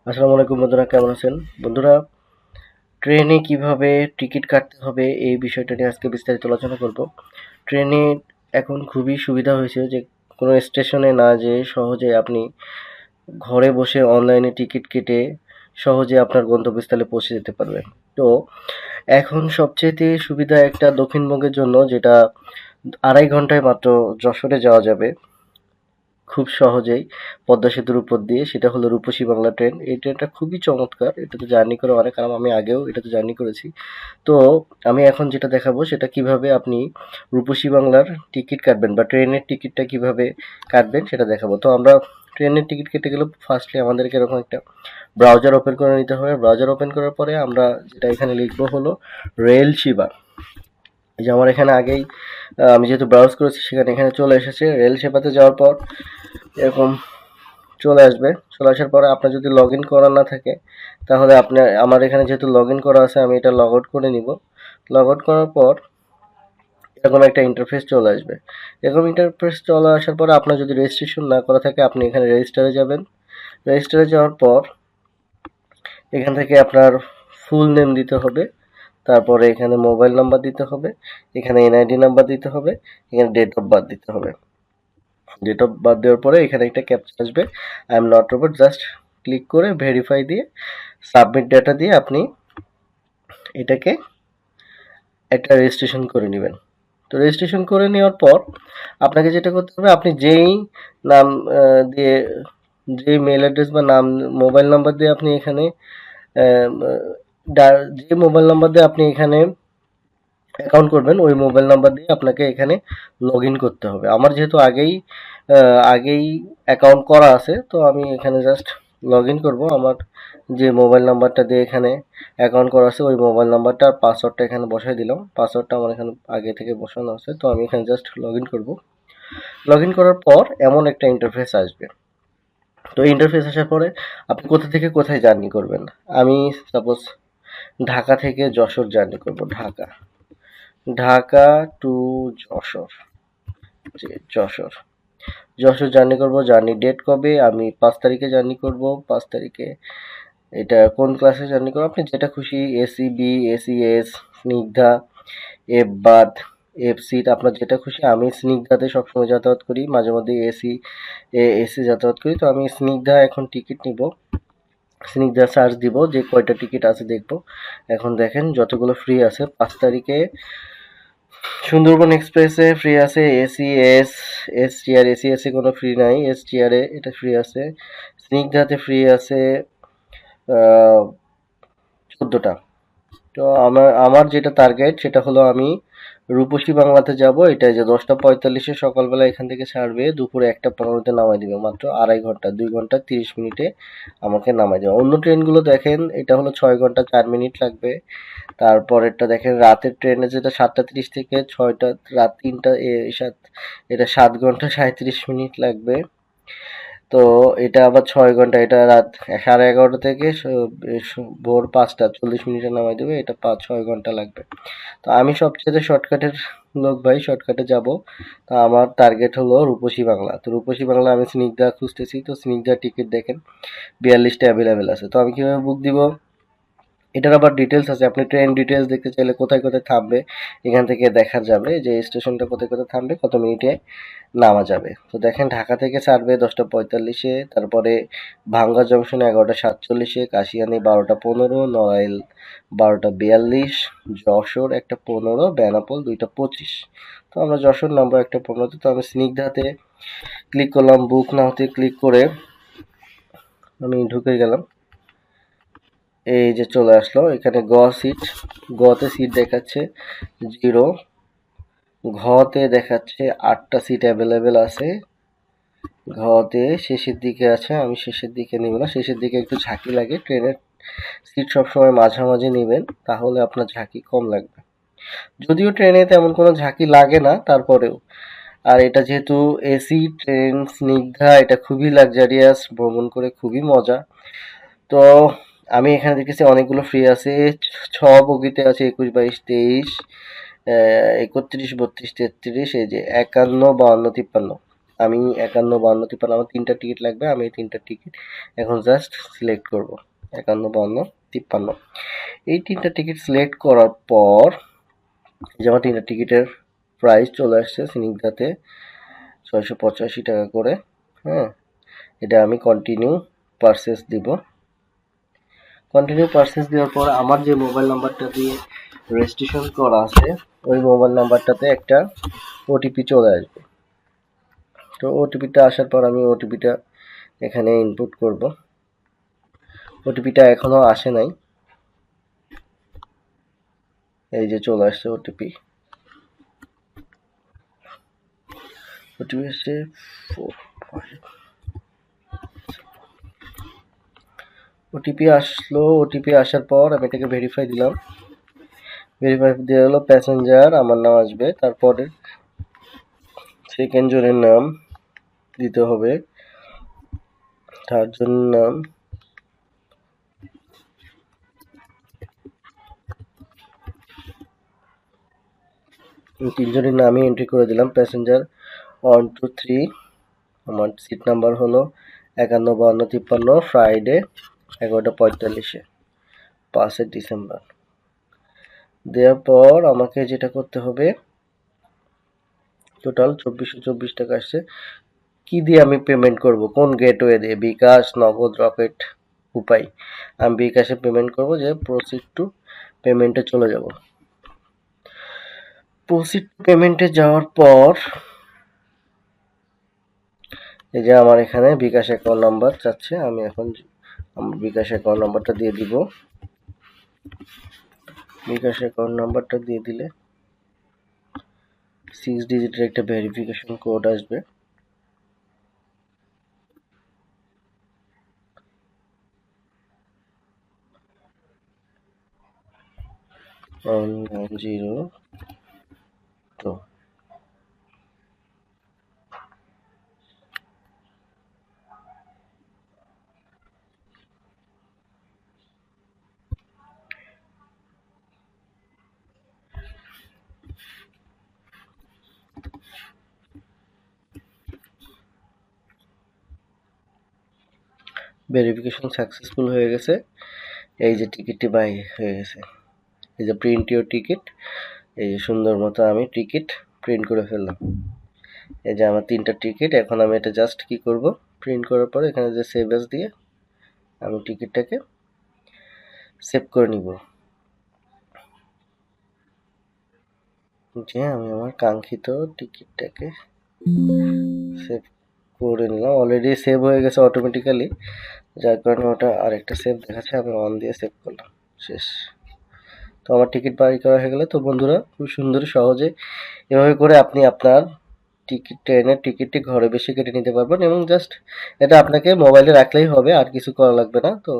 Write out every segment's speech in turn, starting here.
আসসালামু আলাইকুম বন্ধুরা, কেমন আছেন? বন্ধুরা, ট্রেনে কিভাবে টিকিট কাটতে হবে এই বিষয়টা নিয়ে আজকে বিস্তারিত আলোচনা করব। ট্রেনে এখন খুবই সুবিধা হয়েছে যে কোনো স্টেশনে না যেয়ে সহজে আপনি ঘরে বসে অনলাইনে টিকিট কেটে সহজে আপনার গন্তব্যস্থলে পৌঁছে যেতে পারবেন। তো এখন সবচাইতে সুবিধা একটা দক্ষিণবঙ্গের জন্য, যেটা 2.5 ঘন্টায় মাত্র যশোরে যাওয়া যাবে খুব সহজেই পদ্মা সেতুর উপর দিয়ে। সেটা হলো রূপসী বাংলা ট্রেন। এই ট্রেনটা খুবই চমৎকার। এটাতে জার্নি করে অনেক আরাম। আমি আগেও এটাতে জার্নি করেছি। তো আমি এখন যেটা দেখাবো সেটা কিভাবে আপনি রূপসী বাংলার টিকিট কাটবেন বা ট্রেনের টিকিটটা কিভাবে কাটবেন সেটা দেখাবো। তো আমরা ট্রেনের টিকিট কেটে গেলে ফার্স্টলি আমাদেরকে এরকম একটা ব্রাউজার ওপেন করে নিতে হবে। ব্রাউজার ওপেন করার পরে আমরা যেটা এখানে লিখবো হলো রেল সেবা। এই যে আমার এখানে আগেই আমি যেহেতু ব্রাউজ করেছি সেখানে এখানে চলে এসেছে। রেল সেবাতে যাওয়ার পর এরকম চলে আসবে। চলে আসার পরে আপনার যদি লগ ইন করা না থাকে তাহলে আপনার, আমার এখানে যেহেতু লগ ইন করা আছে আমি এটা লগ আউট করে নিব। লগ আউট করার পর এরকম একটা ইন্টারফেস চলে আসবে। এরকম ইন্টারফেস চলে আসার পরে আপনার যদি রেজিস্ট্রেশন না করা থাকে আপনি এখানে রেজিস্টারে যাবেন। রেজিস্টারে যাওয়ার পর এখান থেকে আপনার ফুল নেম দিতে হবে, তারপরে এখানে মোবাইল নাম্বার দিতে হবে, এখানে এনআইডি নাম্বার দিতে হবে, এখানে ডেট অফ বার্থ দিতে হবে। ডেট অফ বার্থ দেওয়ার পরে এখানে একটা ক্যাপচা আসবে, I am not robot. Just click করে ভেরিফাই দিয়ে সাবমিট ডাটা দিয়ে আপনি এটাকে একটা রেজিস্ট্রেশন করে নেবেন। তো রেজিস্ট্রেশন করে নেওয়ার পর আপনাকে যেটা করতে হবে, আপনি যেই নাম দিয়ে, যেই মেল অ্যাড্রেস বা নাম, মোবাইল নাম্বার দিয়ে আপনি এখানে যে মোবাইল নাম্বার দিয়ে আপনি এখানে অ্যাকাউন্ট করবেন ওই মোবাইল নাম্বার দিয়ে আপনাকে এখানে লগ ইন করতে হবে। আমার যেহেতু আগেই অ্যাকাউন্ট করা আছে, তো আমি এখানে জাস্ট লগ ইন করবো। আমার যে মোবাইল নাম্বারটা দিয়ে এখানে অ্যাকাউন্ট করা আছে ওই মোবাইল নাম্বারটা আর পাসওয়ার্ডটা এখানে বসাই দিলাম। পাসওয়ার্ডটা আমার এখানে আগে থেকে বসানো আছে, তো আমি এখানে জাস্ট লগ ইন করবো। লগ ইন করার পর এমন একটা ইন্টারফেস আসবে। তো ইন্টারফেস আসার পরে আপনি কোথা থেকে কোথায় জার্নি করবেন। আমি সাপোজ ঢাকা থেকে যশোর জার্নি করব। ঢাকা ঢাকা টু যশোর। যশোর যশোর জার্নি করব। জার্নি ডেট কবে? আমি 5 তারিখে জার্নি করব। 5 তারিখে এটা কোন ক্লাসে জার্নি করব? আপনি যেটা খুশি, AC B, AC S, Snigdha, F বাদ, এফ সিট, আপনার যেটা খুশি। আমি স্নিগ্ধাতে সবসময় যাতায়াত করি, মাঝে মধ্যে এসি যাতায়াত করি। তো আমি স্নিগ্ধা এখন টিকিট নিব। স্নিগ্ধা সার্চ দিব যে কয়টা টিকিট আছে দেখব। এখন দেখেন যতগুলো ফ্রি আছে। 5 তারিখে সুন্দরবন এক্সপ্রেসে ফ্রি আছে AC S, S TR, AC এসে কোনো ফ্রি নাই, এস টিআরে এটা ফ্রি আছে। স্নিগ্ধাতে ফ্রি আছে 14টা। তো আমার আমার যেটা টার্গেট সেটা হলো আমি রূপসী বাংলাতে যাব। এটা যে 10টা 45-এ সকালবেলা এখান থেকে ছাড়বে, দুপুরে 1টা 15-তে নামাই দিবে। মাত্র 2.5 ঘন্টা, 2 ঘন্টা 30 মিনিটে আমাকে নামাই দেবে। অন্য ট্রেনগুলো দেখেন এটা হলো 6 ঘন্টা 4 মিনিট লাগবে। তারপরেরটা দেখেন রাতের ট্রেনে যেটা 7টা 30 থেকে 6টা, রাত 3টা, এটা 7 ঘন্টা 37 মিনিট লাগবে। তো এটা আবার 6 ঘন্টা, এটা রাত 11:30 থেকে ভোর 5টা 40 মিনিটে নামাই দেবে। এটা 5-6 ঘন্টা লাগবে। তো আমি সবচেয়ে শর্টকাটের লোক ভাই, শর্টকাটে যাব। তো আমার টার্গেট হলো রূপসী বাংলা। তো রূপসী বাংলা আমি স্নিগ্ধা খুঁজতেছি। তো স্নিগ্ধা টিকিট দেখেন 42টা অ্যাভেলেবেল আছে। তো আমি কিভাবে বুক দিব? এটার আবার ডিটেলস আছে। আপনি ট্রেন ডিটেলস দেখতে চাইলে কোথায় কোথায় থামবে এখান থেকে দেখা যাবে, যে স্টেশনটা কোথায় কোথায় থামবে, কত মিনিটে নামা যাবে। তো দেখেন ঢাকা থেকে ছাড়বে 10টা 45-এ, তারপরে ভাঙ্গা জংশন 11টা 47-এ, কাশিয়ানী 12টা 15, নড়াইল 12টা 42, যশোর 1টা 15, বেনাপোল 2টা 25। তো আমরা যশোর নামবো 1টা 15-তে। তো আমি স্নিগ্ধাতে ক্লিক করলাম, বুক নাওতে ক্লিক করে আমি ঢুকে গেলাম। এই যে চলে আসলো এখানে সিট। গতে সিট দেখাচ্ছে 0, ঘতে দেখাচ্ছে 8টা সিট অ্যাভেলেবেল আছে। ঘতে শেষের দিকে আছে, আমি শেষের দিকে নিব না, শেষের দিকে একটু ঝাঁকি লাগে। ট্রেনের সিট সবসময় মাঝামাঝি নেবেন, তাহলে আপনার ঝাঁকি কম লাগবে। যদিও ট্রেনে তেমন কোনো ঝাঁকি লাগে না তারপরেও। আর এটা যেহেতু এসি ট্রেন স্নিগ্ধা, এটা খুবই লাক্সারিয়াস, ভ্রমণ করে খুবই মজা। তো আমি এখানে দেখেছি অনেকগুলো ফ্রি আছে। 6 বগিতে আছে 21, 22, 23, 31, 32, 33, এই যে 51, 52, 53। আমি 51, 52, 53 আমার 3টা টিকিট লাগবে। আমি এই 3টা টিকিট এখন জাস্ট সিলেক্ট করব। 51, 52, 53 এই 3টা টিকিট সিলেক্ট করার পর যে আমার 3টা টিকিটের প্রাইস চলে আসছে স্নিগ্ধাতে 685 টাকা করে। হ্যাঁ, এটা আমি কন্টিনিউ পারচেস দিব। কন্টিনিউ পারচেস দেওয়ার পর আমার যে মোবাইল নাম্বারটা দিয়ে রেজিস্ট্রেশন করা আছে ওই মোবাইল নাম্বারটাতে একটা ওটিপি চলে আসবে। তো ওটিপিটা আসার পর আমি ওটিপিটা এখানে ইনপুট করব। ওটিপিটা এখনো আসে নাই, এই যে চলে আসছে ওটিপি। ওটিপি আসছে ওটিপি আসলো। ওটিপি আসার পর আমি এটাকে ভেরিফাই দিলাম। ভেরিফাই দেওয়া হলো প্যাসেঞ্জার, আমার নাম আসবে। তারপরে সেকেন্ড জনের নাম দিতে হবে, থার্ড জনের নাম, তিনজনের নামই এন্ট্রি করে দিলাম। প্যাসেঞ্জার 1, 2, 3, আমার সিট নাম্বার হলো 51, 52, 53, ফ্রাইডে 11:45 5 ডিসেম্বর। দেওয়ার পর আমাকে যেটা করতে হবে, টোটাল 2424 টাকা আসছে। কি দিয়ে আমি পেমেন্ট করব, কোন গেটওয়ে দিয়ে, বিকাশ, নগদ, রকেট, উপায়? আমি বিকাশে পেমেন্ট করব, যে প্রসিড টু পেমেন্টে চলে যাব। প্রসিড পেমেন্টে যাওয়ার পর এই যে আমার এখানে বিকাশ অ্যাকাউন্ট নাম্বার চাচ্ছে, আমি এখন আমার বিকাশ অ্যাকাউন্ট নাম্বারটা দিয়ে দিব। বিকাশ অ্যাকাউন্ট নাম্বারটা দিয়ে দিলে 6 ডিজিটের একটা ভেরিফিকেশন কোড আসবে। ওয়ান 902। ভেরিফিকেশন সাকসেসফুল হয়ে গেছে। এই যে টিকিটটি বাই হয়ে গেছে, এই যে প্রিন্ট ইউর টিকিট। এই যে সুন্দর মতো আমি টিকিট প্রিন্ট করে ফেললাম। এই যে আমার 3টা টিকিট। এখন আমি এটা জাস্ট কি করব, প্রিন্ট করার পর এখানে যে সেভ অ্যাজ দিয়ে আমি টিকিটটাকে সেভ করে নিব। যে আমি আমার কাঙ্ক্ষিত টিকিটটাকে সেভ করে নিলাম। অলরেডি সেভ হয়ে গেছে অটোমেটিক্যালি, যার কারণে ওটা আরেকটা সেভ দেখাচ্ছে। আমি অন দিয়ে সেভ করলাম, শেষ। তো আমার টিকিট বাই করা হয়ে গেলে। তো বন্ধুরা, খুব সুন্দর সহজে এভাবে করে আপনি আপনার ট্রেনের টিকিটটি ঘরে বসে কেটে নিতে পারবেন, এবং জাস্ট এটা আপনাকে মোবাইলে রাখলেই হবে, আর কিছু করা লাগবে না। তো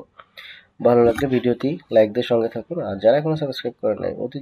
ভালো লাগলে ভিডিওটি লাইক দিয়ে সঙ্গে থাকুন, আর যারা এখনো সাবস্ক্রাইব করেন নাই অতি